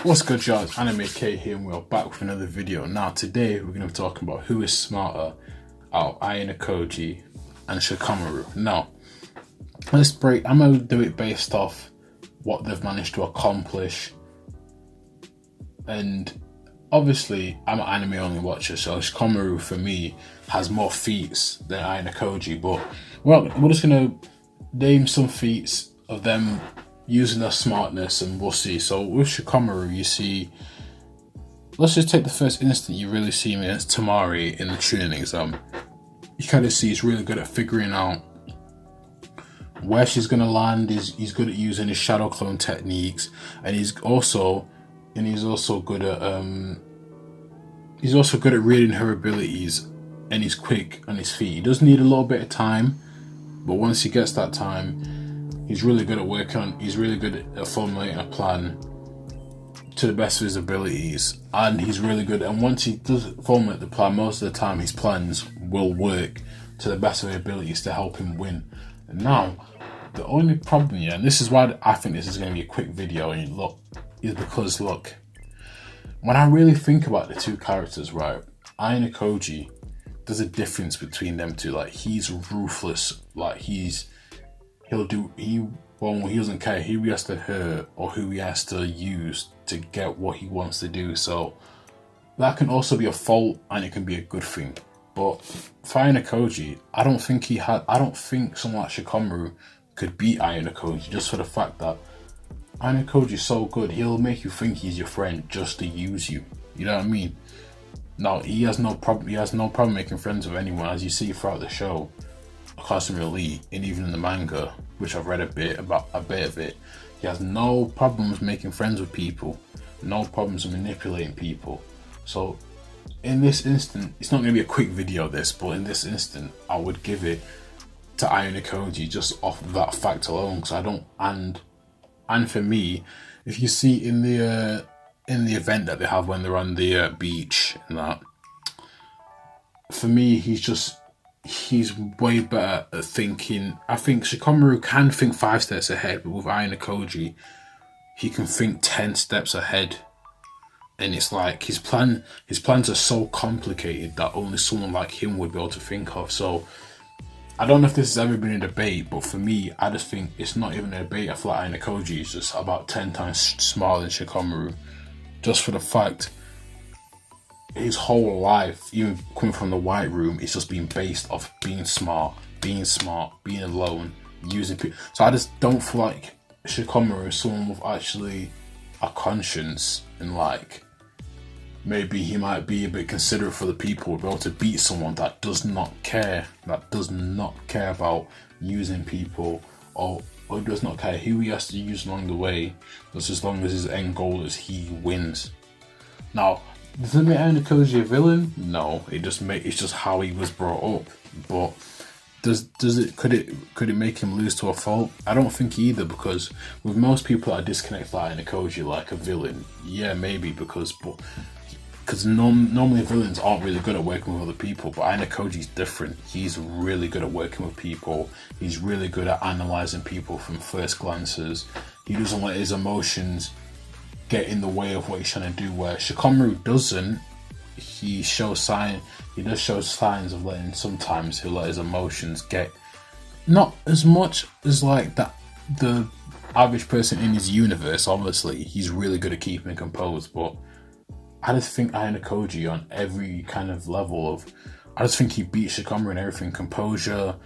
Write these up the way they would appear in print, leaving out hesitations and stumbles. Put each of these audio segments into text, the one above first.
What's good, y'all? It's AnimeK here, and we're back with another video. Now, today we're going to be talking about who is smarter out of ayanokoji and shikamaru. Now, I'm going to do it based off what they've managed to accomplish. And obviously, I'm an anime only watcher, so shikamaru for me has more feats than ayanokoji. But we're just going to name some feats of them using their smartness, and we'll see. So with shikamaru, you see, let's just take the first instant you really see him against Tamari in the tuning exam. You kind of see he's really good at figuring out where she's going to land. He's good at using his shadow clone techniques, and he's also good at reading her abilities, and he's quick on his feet. He does need a little bit of time, but once he gets that time, he's really good at he's really good at formulating a plan to the best of his abilities, and he's really good. And once he does formulate the plan, most of the time his plans will work to the best of his abilities to help him win. And now, the only problem here, and this is why I think this is going to be a quick video, is because when I really think about the two characters, right, ayanokoji, there's a difference between them two. Like, he's ruthless. Like, he doesn't care who he has to hurt or who he has to use to get what he wants to do. So that can also be a fault, and it can be a good thing. But for ayanokoji, I don't think someone like shikamaru could beat ayanokoji, just for the fact that ayanokoji is so good. He'll make you think he's your friend just to use you. You know what I mean? Now, he has no problem making friends with anyone, as you see throughout the show, Cosmic Elite, and even in the manga, which I've read a bit of it. He has no problems making friends with people, no problems with manipulating people. So in this instant, it's not going to be a quick video this, but in this instant, I would give it to ayanokoji just off that fact alone, because I don't, and for me, if you see in the event that they have when they're on the beach and that, for me, he's way better at thinking. I think shikamaru can think 5 steps ahead, but with ayanokoji, he can think 10 steps ahead. And it's like his plans are so complicated that only someone like him would be able to think of. So I don't know if this has ever been a debate, but for me, I just think it's not even a debate. I feel like ayanokoji is just about 10 times smarter than shikamaru, just for the fact his whole life, even coming from the White Room, it's just been based off being smart, being alone, using people. So I just don't feel like shikamaru is someone with actually a conscience, and like, maybe he might be a bit considerate for the people, be able to beat someone that does not care about using people, or does not care who he has to use along the way, just as long as his end goal is he wins. Now, does it make ayanokoji a villain? No, it's just how he was brought up. But could it make him lose to a fault? I don't think either, because with most people that disconnect like ayanokoji like a villain, yeah, maybe, because normally villains aren't really good at working with other people, but ayanokoji's different. He's really good at working with people. He's really good at analyzing people from first glances. He doesn't let his emotions get in the way of what he's trying to do, where shikamaru doesn't. He does show signs of letting, sometimes he'll let his emotions get, not as much as like that the average person in his universe. Obviously he's really good at keeping composed, but I just think ayanokoji on every kind of level I just think he beats shikamaru in everything. Composure,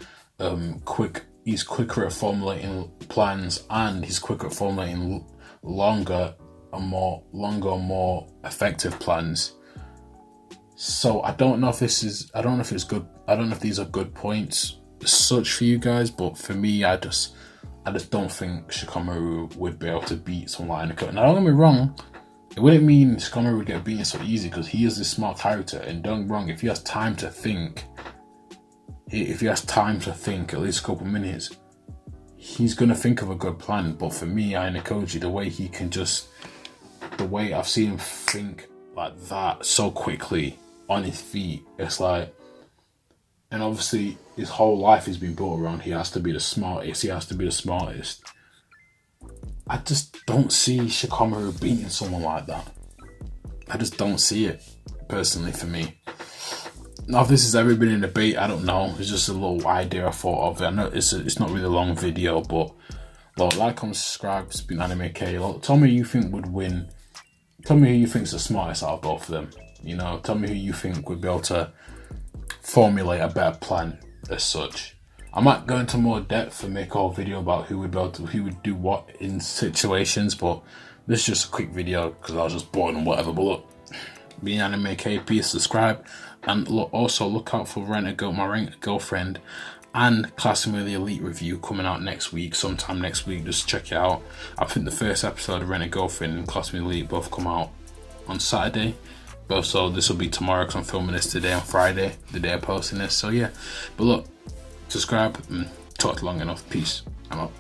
he's quicker at formulating plans, and he's quicker at formulating longer and more effective plans. So I don't know if these are good points as such for you guys, but for me, I just don't think shikamaru would be able to beat someone like ayanokoji. Now, don't get me wrong, it wouldn't mean shikamaru would get beaten so easy, because he is this smart character, and don't get me wrong, if he has time to think at least a couple minutes, he's gonna think of a good plan. But for me, ayanokoji, the way I've seen him think like that so quickly on his feet, it's like, and obviously his whole life has been built around he has to be the smartest. I just don't see Shikamaru beating someone like that. I just don't see it, personally, for me. Now, if this has ever been a debate, I don't know. It's just a little idea I thought of. I know it's not really a long video, but like, comment, subscribe. It's been AnimeK. Tell me who you think would win. Tell me who you think's the smartest out of both of them. You know, tell me who you think would be able to formulate a better plan as such. I might go into more depth and make a whole video about who would do what in situations, but this is just a quick video because I was just bored and whatever. But look, being AnimeK, please subscribe, and also look out for my Rent a Girlfriend and Classing with the Elite review coming out next week, sometime next week. Just check it out. I think the first episode of Rent a Girlfriend and Classing with the Elite both come out on Saturday. So this will be tomorrow because I'm filming this today on Friday, the day I'm posting this. So yeah, but look, subscribe and talked long enough. Peace. I'm out.